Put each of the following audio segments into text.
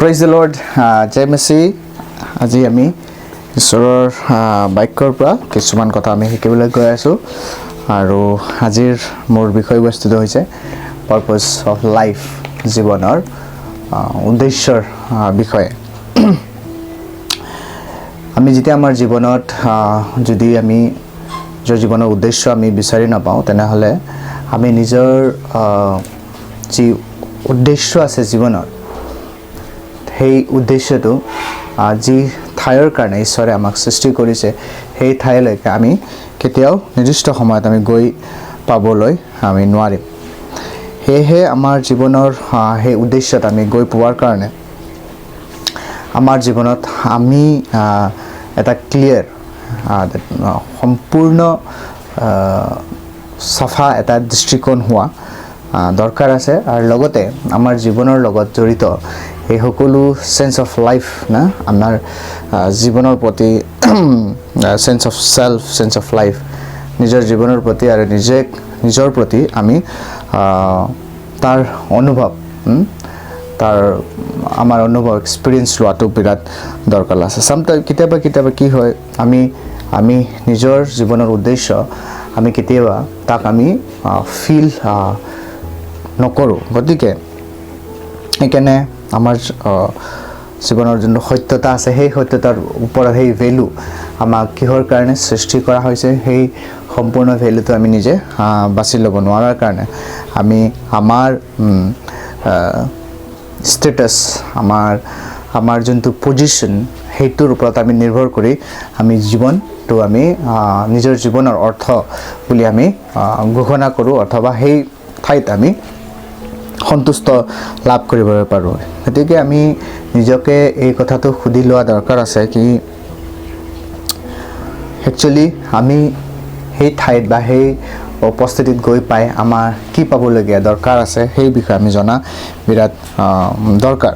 Praise the Lord. জয় মেছি আজি আমি ঈশ্বৰৰ বাক্যৰ পৰা কিছুমান কথা আমি শিকিবলৈ গৈ আছোঁ আৰু আজিৰ মোৰ বিষয়বস্তুটো হৈছে পাৰ্পজ অফ লাইফ জীৱনৰ উদ্দেশ্যৰ বিষয়ে আমি যেতিয়া আমাৰ জীৱনত যদি আমি জীৱনৰ উদ্দেশ্য আমি বিচাৰি নাপাওঁ তেনেহ'লে আমি নিজৰ যি উদ্দেশ্য আছে জীৱনৰ সেই উদ্দেশ্যটো যি ঠাইৰ কাৰণে ঈশ্বৰে আমাক সৃষ্টি কৰিছে সেই ঠাইলৈকে আমি কেতিয়াও নিৰ্দিষ্ট সময়ত আমি গৈ পাবলৈ আমি নোৱাৰিম সেয়েহে আমাৰ জীৱনৰ সেই উদ্দেশ্যত আমি গৈ পোৱাৰ কাৰণে আমাৰ জীৱনত আমি এটা ক্লিয়াৰ সম্পূৰ্ণ সফা এটা দৃষ্টিকোণ হোৱা দৰকাৰ আছে আৰু লগতে আমাৰ জীৱনৰ লগত জড়িত এই সকলো সেন্স অফ লাইফ না আমাৰ জীৱনৰ প্ৰতি sense of self sense of life নিজৰ জীৱনৰ প্ৰতি আৰু নিজৰ প্ৰতি আমি তাৰ অনুভৱ তাৰ আমাৰ অনুভৱ এক্সপিৰিয়েন্স লোৱাটো বিৰাট দৰকাৰ আছে কেতিয়াবা কি হয় আমি নিজৰ জীৱনৰ উদ্দেশ্য আমি কেতিয়াবা তাক আমি ফিল নকৰোঁ গতিকে সেইকাৰণে আমাৰ জীৱনৰ যোনটো সত্যতা আছে সেই সত্যতাৰ ওপৰত সেই ভেলু আমাক কিহৰ কাৰণে সৃষ্টি কৰা হৈছে সেই সম্পূৰ্ণ ভেলুটো আমি নিজে বাছি ল'ব নোৱাৰাৰ কাৰণে আমি আমাৰ ষ্টেটাছ আমাৰ যোনটো পজিশ্যন সেইটোৰ ওপৰত আমি নিৰ্ভৰ কৰি আমি জীৱনটো আমি নিজৰ জীৱনৰ অৰ্থ বুলি আমি ঘোষণা কৰোঁ অথবা সেই ঠাইত আমি সন্তুষ্ট লাভ কৰিব পাৰোঁ গতিকে আমি নিজকে এই কথাটো সুধি লোৱা দৰকাৰ আছে কি একচুৱেলি আমি সেই ঠাইত বা সেই উপস্থিতিত গৈ পাই আমাৰ কি পাবলগীয়া দৰকাৰ আছে সেই বিষয়ে আমি জনা বিৰাট দৰকাৰ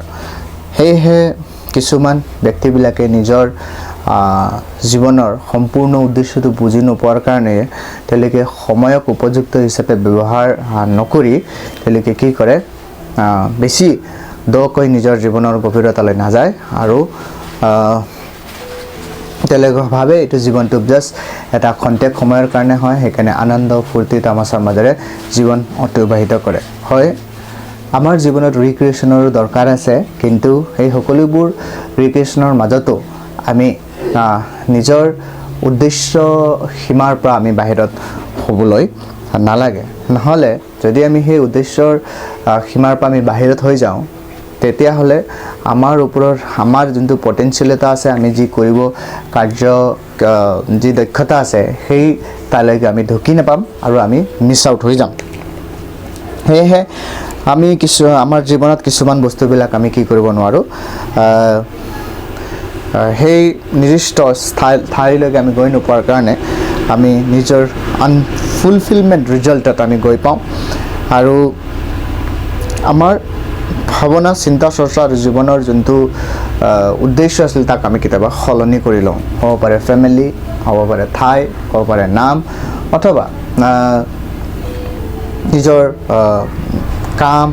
সেয়েহে কিছুমান ব্যক্তিবিলাকে নিজৰ জীৱনৰ সম্পূৰ্ণ উদ্দেশ্যটো বুজি নোপোৱাৰ কাৰণে তেওঁলোকে সময়ক উপযুক্ত হিচাপে ব্যৱহাৰ নকৰি তেওঁলোকে কি কৰে বেছি দকৈ নিজৰ জীৱনৰ গভীৰতালৈ নাযায় আৰু তেওঁলোকে ভাবে এইটো জীৱনটো জাষ্ট এটা খন্তেক সময়ৰ কাৰণে হয় সেইকাৰণে আনন্দ ফূৰ্তি তামাচাৰ মাজেৰে জীৱন অতিবাহিত কৰে হয় আমাৰ জীৱনত ৰিক্ৰিয়েশ্যনৰো দৰকাৰ আছে কিন্তু সেই সকলোবোৰ ৰিক্ৰিয়েশ্যনৰ মাজতো আমি নিজৰ উদ্দেশ্য সীমাৰ পৰা আমি বাহিৰত হ'বলৈ নালাগে নহ'লে যদি আমি সেই উদ্দেশ্যৰ সীমাৰ পৰা আমি বাহিৰত হৈ যাওঁ তেতিয়াহ'লে আমাৰ ওপৰত আমাৰ যোনটো পটেনচিয়েল আছে আমি যি কৰিব কাৰ্য যি দক্ষতা আছে সেই তালৈকে আমি ঢুকি নাপাম আৰু আমি মিছ আউট হৈ যাম সেয়েহে আমি আমাৰ জীৱনত কিছুমান বস্তুবিলাক আমি কি কৰিব নোৱাৰোঁ সেই নিৰ্দিষ্ট ঠাইলৈকে আমি গৈ নোপোৱাৰ কাৰণে আমি নিজৰ আনফুলফিলমেণ্ট ৰিজাল্টত আমি গৈ পাওঁ আৰু আমাৰ ভাৱনা চিন্তা চৰ্চা আৰু জীৱনৰ যোনটো উদ্দেশ্য আছিল তাক আমি কেতিয়াবা সলনি কৰি লওঁ হ'ব পাৰে ফেমিলি হ'ব পাৰে ঠাই হ'ব পাৰে নাম অথবা নিজৰ কাম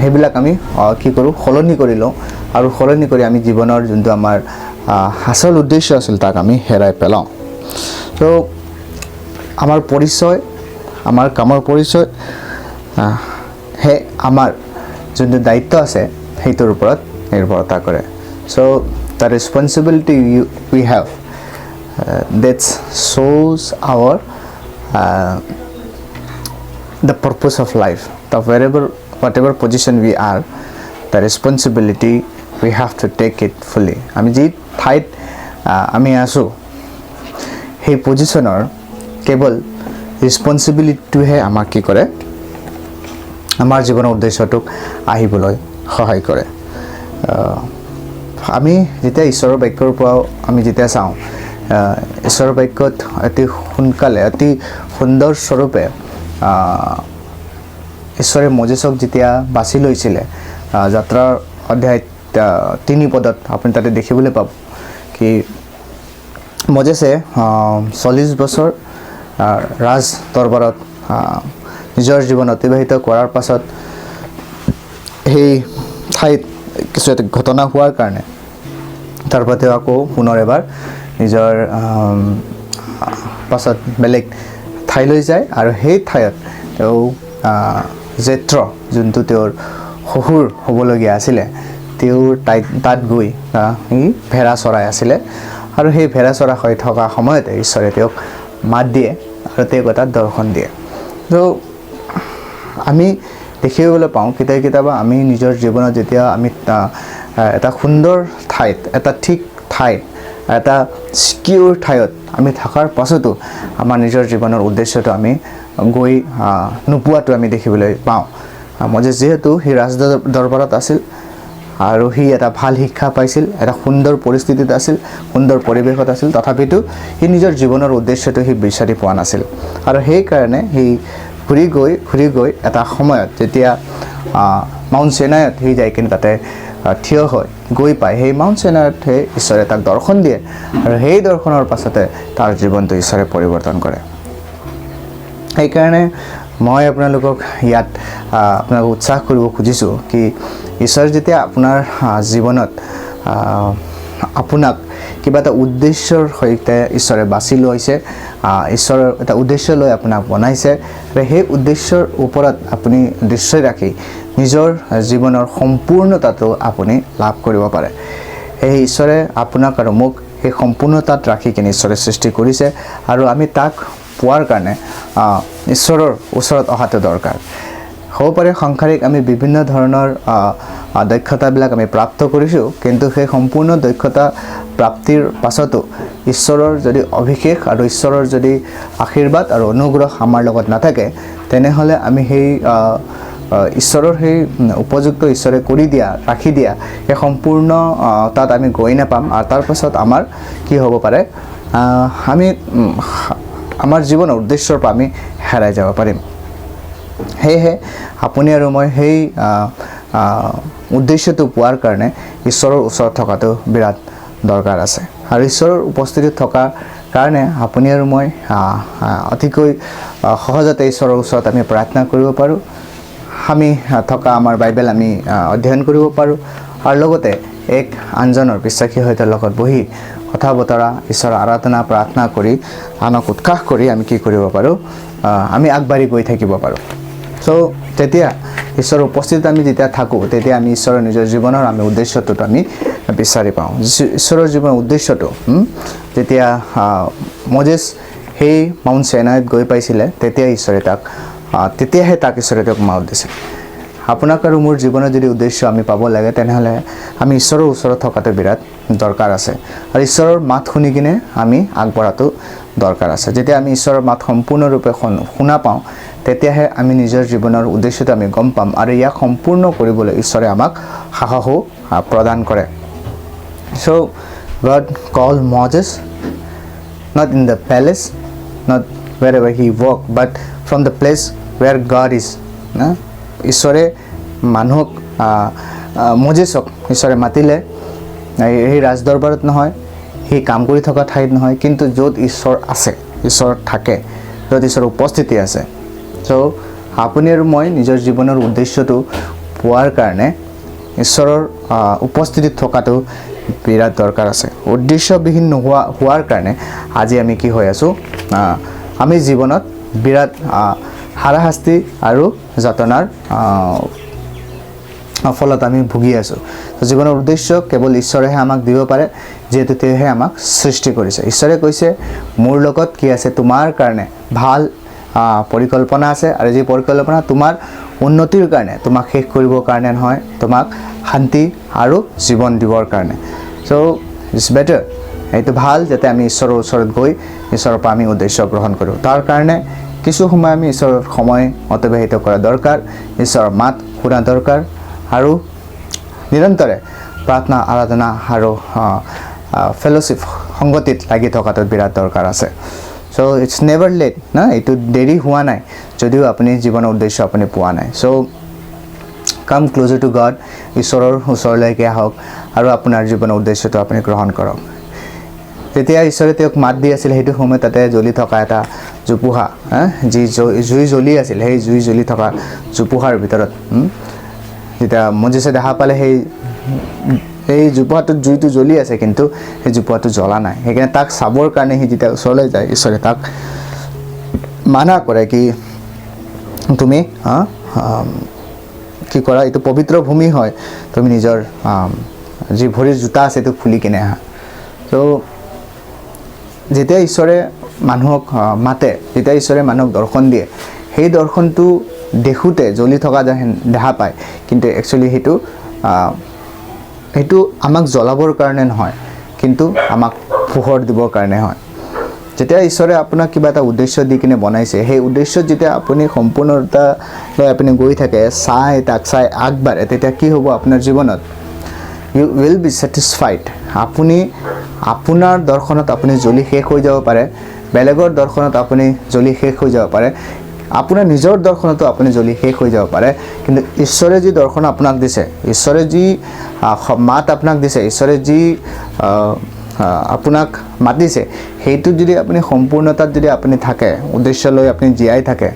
সেইবিলাক আমি কি কৰোঁ সলনি কৰি লওঁ আৰু সলনি কৰি আমি জীৱনৰ যোনটো আমাৰ আচল উদ্দেশ্য আছিল তাক আমি হেৰাই পেলাওঁ তো আমাৰ পৰিচয় আমাৰ কামৰ পৰিচয় আমাৰ যোনটো দায়িত্ব আছে সেইটোৰ ওপৰত নিৰ্ভৰতা কৰে so' the responsibility we have that's শ্ব'জ our the purpose of life the whatever position we are the responsibility we have to take it fully আমি যি ঠাইত আমি আছোঁ সেই পজিশ্যনৰ কেৱল ৰেছপনচিবিলিটিটোহে আমাক কি কৰে আমাৰ জীৱনৰ উদ্দেশ্যটোক আহিবলৈ সহায় কৰে আমি যেতিয়া ঈশ্বৰৰ বাক্যৰ পৰাও আমি যেতিয়া চাওঁ ঈশ্বৰৰ বাক্যত অতি সোনকালে অতি সুন্দৰ স্বৰূপে ঈশ্বৰে মজেছক যেতিয়া বাছি লৈছিলে যাত্ৰাৰ অধ্যায় 3 পদত আপুনি তাতে দেখিবলৈ পাব কি মজেছে 40 বছৰ ৰাজ দৰবাৰত নিজৰ জীৱন অতিবাহিত কৰাৰ পাছত সেই ঠাইত কিছু এটা ঘটনা হোৱাৰ কাৰণে তাৰপৰা তেওঁ আকৌ পুনৰ এবাৰ নিজৰ পাছত বেলেগ ঠাইলৈ যায় আৰু সেই ঠাইত তেওঁ জেত্ৰ যোনটো তেওঁৰ শহুৰ হ'বলগীয়া আছিলে তেওঁৰ তাত গৈ ভেড়া চৰাই আছিলে আৰু সেই ভেড়া চৰা হৈ থকা সময়তে ঈশ্বৰে তেওঁক মাত দিয়ে আৰু তেওঁক এটা দৰ্শন দিয়ে তো আমি দেখিবলৈ পাওঁ কেতিয়াবা আমি নিজৰ জীৱনত যেতিয়া আমি এটা সুন্দৰ ঠাইত এটা ঠিক ঠাইত এটা সিকিউৰ ঠাইত আমি থকাৰ পাছতো আমাৰ নিজৰ জীৱনৰ উদ্দেশ্যটো আমি গৈ নোপোৱাটো আমি দেখিবলৈ পাওঁ মজে যিহেতু সি ৰাজ দৰবাৰত আছিল আৰু সি এটা ভাল শিক্ষা পাইছিল এটা সুন্দৰ পৰিস্থিতিত আছিল সুন্দৰ পৰিৱেশত আছিল তথাপিতো সি নিজৰ জীৱনৰ উদ্দেশ্যটো সি বিচাৰি পোৱা নাছিল আৰু সেই কাৰণে সি ঘূৰি গৈ এটা সময়ত যেতিয়া মাউণ্ট চিনাইত সি যাই কিনে তাতে থিয় হয় গৈ পায় সেই মাউণ্ট চিনাইতে ঈশ্বৰে তাক দৰ্শন দিয়ে আৰু সেই দৰ্শনৰ পাছতে তাৰ জীৱনটো ঈশ্বৰে পৰিৱৰ্তন কৰে সেইকাৰণে মই আপোনালোকক ইয়াত আপোনালোকক উৎসাহ কৰিব খুজিছোঁ কি ঈশ্বৰ যেতিয়া আপোনাৰ জীৱনত আপোনাক কিবা এটা উদ্দেশ্যৰ সৈতে ঈশ্বৰে বাছি লৈছে ঈশ্বৰৰ এটা উদ্দেশ্য লৈ আপোনাক বনাইছে আৰু সেই উদ্দেশ্যৰ ওপৰত আপুনি দৃষ্টি ৰাখি নিজৰ জীৱনৰ সম্পূৰ্ণতাটো আপুনি লাভ কৰিব পাৰে সেই ঈশ্বৰে আপোনাক আৰু মোক সেই সম্পূৰ্ণতাত ৰাখি কিনে ঈশ্বৰে সৃষ্টি কৰিছে আৰু আমি তাক পোৱাৰ কাৰণে ঈশ্বৰৰ ওচৰত অহাটো দৰকাৰ হ'ব পাৰে সাংসাৰিক আমি বিভিন্ন ধৰণৰ দক্ষতাবিলাক আমি প্ৰাপ্ত কৰিছোঁ কিন্তু সেই সম্পূৰ্ণ দক্ষতা প্ৰাপ্তিৰ পাছতো ঈশ্বৰৰ যদি অভিষেক আৰু ঈশ্বৰৰ যদি আশীৰ্বাদ আৰু অনুগ্ৰহ আমাৰ লগত নাথাকে তেনেহ'লে আমি সেই ঈশ্বৰৰ সেই উপযুক্ত ঈশ্বৰে কৰি দিয়া ৰাখি দিয়া সেই সম্পূৰ্ণ তাত আমি গৈ নাপাম আৰু তাৰ পাছত আমাৰ কি হ'ব পাৰে আমি আমাৰ জীৱনৰ উদ্দেশ্যৰ পৰা আমি হেৰাই যাব পাৰিম সেয়েহে আপুনি আৰু মই সেই উদ্দেশ্যটো পোৱাৰ কাৰণে ঈশ্বৰৰ ওচৰত থকাটো বিৰাট দৰকাৰ আছে আৰু ঈশ্বৰৰ উপস্থিতিত থকাৰ কাৰণে আপুনি আৰু মই অতিকৈ সহজতে ঈশ্বৰৰ ওচৰত আমি প্ৰাৰ্থনা কৰিব পাৰোঁ আমি থকা আমাৰ বাইবেল আমি অধ্যয়ন কৰিব পাৰোঁ আৰু লগতে এক আনজনৰ বিশ্বাসী সৈতে লগত বহি কথা বতৰা ঈশ্বৰৰ আৰাধনা প্ৰাৰ্থনা কৰি আনক উৎসাহ কৰি আমি কি কৰিব পাৰোঁ আমি আগবাঢ়ি গৈ থাকিব পাৰোঁ সো তেতিয়া ঈশ্বৰৰ উপস্থিতিত আমি যেতিয়া থাকোঁ তেতিয়া আমি ঈশ্বৰৰ নিজৰ জীৱনৰ আমি উদ্দেশ্যটো আমি বিচাৰি পাওঁ ঈশ্বৰৰ জীৱনৰ উদ্দেশ্যটো যেতিয়া মজেছ সেই মাউণ্ট চিনাইত গৈ পাইছিলে তেতিয়াহে তাক ঈশ্বৰে তেওঁক মাত দিছিল আপোনাক আৰু মোৰ জীৱনৰ যদি উদ্দেশ্য আমি পাব লাগে তেনেহ'লে আমি ঈশ্বৰৰ ওচৰত থকাটো বিৰাট দৰকাৰ আছে আৰু ঈশ্বৰৰ মাত শুনি কিনে আমি আগবঢ়াটো দৰকাৰ আছে যেতিয়া আমি ঈশ্বৰৰ মাত সম্পূৰ্ণৰূপে শুনা পাওঁ তেতিয়াহে আমি নিজৰ জীৱনৰ উদ্দেশ্যটো আমি গম পাম আৰু ইয়াক সম্পূৰ্ণ কৰিবলৈ ঈশ্বৰে আমাক সাহসো প্ৰদান কৰে so God called Moses not in the palace not wherever he walked but from the place where God is ঈশ্বৰে মানুহক মজেছক ঈশ্বৰে মাতিলে এই ৰাজদৰবাৰত নহয় সেই কাম কৰি থকা ঠাইত নহয় কিন্তু য'ত ঈশ্বৰ আছে ঈশ্বৰ থাকে য'ত ঈশ্বৰৰ উপস্থিতি আছে সো আপুনি আৰু মই নিজৰ জীৱনৰ উদ্দেশ্যটো পোৱাৰ কাৰণে ঈশ্বৰৰ উপস্থিতিত থকাটো বিৰাট দৰকাৰ আছে উদ্দেশ্যবিহীন হোৱাৰ কাৰণে আজি আমি কি হৈ আছোঁ আমি জীৱনত বিৰাট হাৰাশাস্তি আৰু যাতনাৰ ফলত আমি ভুগি আছোঁ জীৱনৰ উদ্দেশ্য কেৱল ঈশ্বৰেহে আমাক দিব পাৰে যিহেতু তেওঁহে আমাক সৃষ্টি কৰিছে ঈশ্বৰে কৈছে মোৰ লগত কি আছে তোমাৰ কাৰণে ভাল পৰিকল্পনা আছে আৰু যি পৰিকল্পনা তোমাৰ উন্নতিৰ কাৰণে তোমাক শেষ কৰিবৰ কাৰণে নহয় তোমাক শান্তি আৰু জীৱন দিবৰ কাৰণে সো ইটছ বেটাৰ এইটো ভাল যাতে আমি ঈশ্বৰৰ ওচৰত গৈ ঈশ্বৰৰ পৰা আমি উদ্দেশ্য গ্ৰহণ কৰোঁ তাৰ কাৰণে কিছু সময় আমি ঈশ্বৰৰ সময় অতিবাহিত কৰা দৰকাৰ ঈশ্বৰৰ মাত শুনা দৰকাৰ আৰু নিৰন্তৰে প্ৰাৰ্থনা আৰাধনা আৰু ফেলোশ্বিপ সংগতিত লাগি থকাটো বিৰাট দৰকাৰ আছে সো ইটছ নেভাৰ লেট না এইটো দেৰি হোৱা নাই যদিও আপুনি জীৱনৰ উদ্দেশ্য আপুনি পোৱা নাই সো কাম ক্লোজাৰ টু গড ঈশ্বৰৰ ওচৰলৈকে আহক আৰু আপোনাৰ জীৱনৰ উদ্দেশ্যটো আপুনি গ্ৰহণ কৰক যেতিয়া ঈশ্বৰে তেওঁক মাত দি আছিল সেইটো সময়ত তাতে জ্বলি থকা এটা জোপোহা যি জুই জ্বলি আছিল সেই জুই জ্বলি থকা জোপোহাৰ ভিতৰত যেতিয়া মজেছে দেখা পালে সেই এই জোপোহাটোত জুইটো জ্বলি আছে কিন্তু সেই জোপোহাটো জ্বলা নাই সেইকাৰণে তাক চাবৰ কাৰণে সি যেতিয়া ওচৰলৈ যায় ঈশ্বৰে তাক মানা কৰে কি তুমি কি কৰা এইটো পবিত্ৰ ভূমি হয় তুমি নিজৰ যি ভৰিৰ জোতা আছে এইটো খুলি কিনে আহা তো যেতিয়া ঈশ্বৰে মানুহক মাতে যেতিয়া ঈশ্বৰে মানুহক দৰ্শন দিয়ে সেই দৰ্শনটো দেখোঁতে জ্বলি থকা যেন দেখা পায় কিন্তু একচুৱেলি সেইটো আমাক জ্বলাবৰ কাৰণে নহয় কিন্তু আমাক পোহৰ দিবৰ কাৰণে হয় যেতিয়া ঈশ্বৰে আপোনাক কিবা এটা উদ্দেশ্য দি কিনে বনাইছে সেই উদ্দেশ্যত যেতিয়া আপুনি সম্পূৰ্ণতা লৈ আপুনি গৈ থাকে তাক চাই আগবাঢ়ে তেতিয়া কি হ'ব আপোনাৰ জীৱনত ইউ উইল বি ছেটিছফাইড আপুনি আপোনাৰ দৰ্শনত আপুনি জ্বলি শেষ হৈ যাব পাৰে বেলেগৰ দৰ্শনত আপুনি জ্বলি শেষ হৈ যাব পাৰে আপোনাৰ নিজৰ দৰ্শনতো আপুনি জ্বলি শেষ হৈ যাব পাৰে কিন্তু ঈশ্বৰে যি দৰ্শন আপোনাক দিছে ঈশ্বৰে যি মাত আপোনাক দিছে ঈশ্বৰে যি আপোনাক মাতিছে সেইটো যদি আপুনি সম্পূৰ্ণতাত যদি আপুনি থাকে উদ্দেশ্য লৈ আপুনি জীয়াই থাকে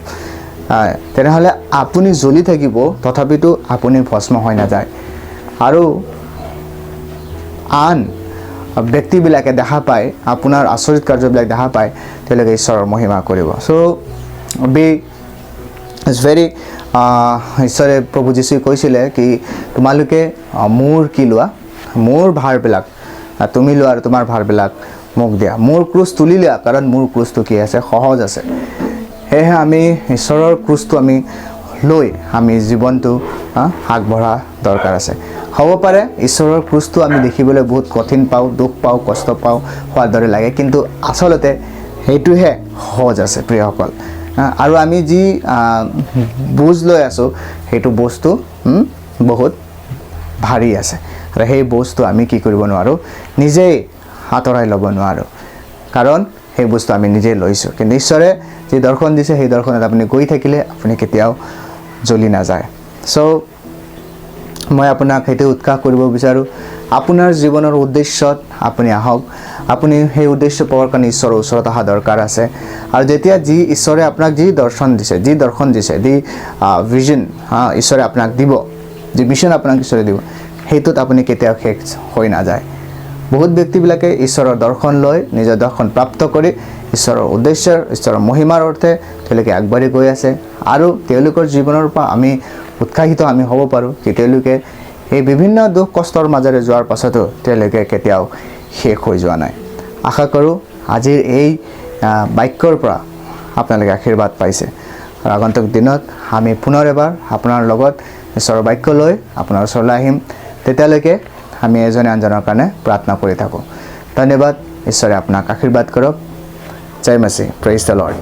তেনেহ'লে আপুনি জ্বলি থাকিব তথাপিতো আপুনি ভস্ম হৈ নাযায় আৰু আন ব্যক্তিবিলাকে দেখা পায় আপোনাৰ আচৰিত কাৰ্যবিলাক দেখা পায় তেওঁলোকে ঈশ্বৰৰ মহিমা কৰিব চ' বি ইটছ ভেৰি ঈশ্বৰে প্ৰভু যীশুৱে কৈছিলে কি তোমালোকে মোৰ কি লোৱা মোৰ ভাৰবিলাক তুমি লোৱা আৰু তোমাৰ ভাৰবিলাক মোক দিয়া মোৰ ক্ৰুচ তুলি লোৱা কাৰণ মোৰ ক্ৰুচটো কি আছে সহজ আছে সেয়েহে আমি ঈশ্বৰৰ ক্ৰুচটো আমি লৈ আমি জীৱনটো আগবঢ়া দৰকাৰ আছে হ'ব পাৰে ঈশ্বৰৰ ক্ৰুচটো আমি দেখিবলৈ বহুত কঠিন পাওঁ দুখ পাওঁ কষ্ট পাওঁ হোৱাৰ দৰে লাগে কিন্তু আচলতে সেইটোহে সহজ আছে প্ৰিয়সকল আৰু আমি যি বুজ লৈ আছোঁ সেইটো বস্তু বহুত ভাৰী আছে আৰু সেই বস্তু আমি কি কৰিব নোৱাৰোঁ নিজেই আঁতৰাই ল'ব নোৱাৰোঁ কাৰণ সেই বস্তু আমি নিজেই লৈছোঁ কিন্তু ঈশ্বৰে যি দৰ্শন দিছে সেই দৰ্শনত আপুনি গৈ থাকিলে আপুনি কেতিয়াও জ্বলি নাযায় চ' মই আপোনাক সেইটো উৎসাহ কৰিব বিচাৰোঁ আপোনাৰ জীৱনৰ উদ্দেশ্যত আপুনি আহক আপুনি সেই উদ্দেশ্য পোৱাৰ কাৰণে ঈশ্বৰৰ ওচৰত অহা দৰকাৰ আছে আৰু যেতিয়া যি ঈশ্বৰে আপোনাক যি দৰ্শন দিছে যি ভিজন ঈশ্বৰে আপোনাক দিব যি মিছন আপোনাক ঈশ্বৰে দিব সেইটোত আপুনি কেতিয়াও শেষ হৈ নাযায় বহুত ব্যক্তিবিলাকে ঈশ্বৰৰ দৰ্শন লৈ নিজৰ দৰ্শন প্ৰাপ্ত কৰি ঈশ্বৰৰ উদ্দেশ্যৰ ঈশ্বৰৰ মহিমাৰ অৰ্থে তেওঁলোকে আগবাঢ়ি গৈ আছে আৰু তেওঁলোকৰ জীৱনৰ পৰা আমি উৎসাহিত আমি হ'ব পাৰোঁ কি তেওঁলোকে এই বিভিন্ন দুখ কষ্টৰ মাজেৰে যোৱাৰ পাছতো তেওঁলোকে কেতিয়াও শেষ হৈ যোৱা নাই আশা কৰোঁ আজিৰ এই বাক্যৰ পৰা আপোনালোকে আশীৰ্বাদ পাইছে আৰু আগন্তুক দিনত আমি পুনৰ এবাৰ আপোনাৰ লগত ঈশ্বৰৰ বাক্য লৈ আপোনাৰ ওচৰলৈ আহিম তেতিয়ালৈকে আমি এজনে আনজনৰ কাৰণে প্ৰাৰ্থনা কৰি থাকোঁ ধন্যবাদ ঈশ্বৰে আপোনাক আশীৰ্বাদ কৰক জয় মসিহ প্ৰেইজ দ্য লৰ্ড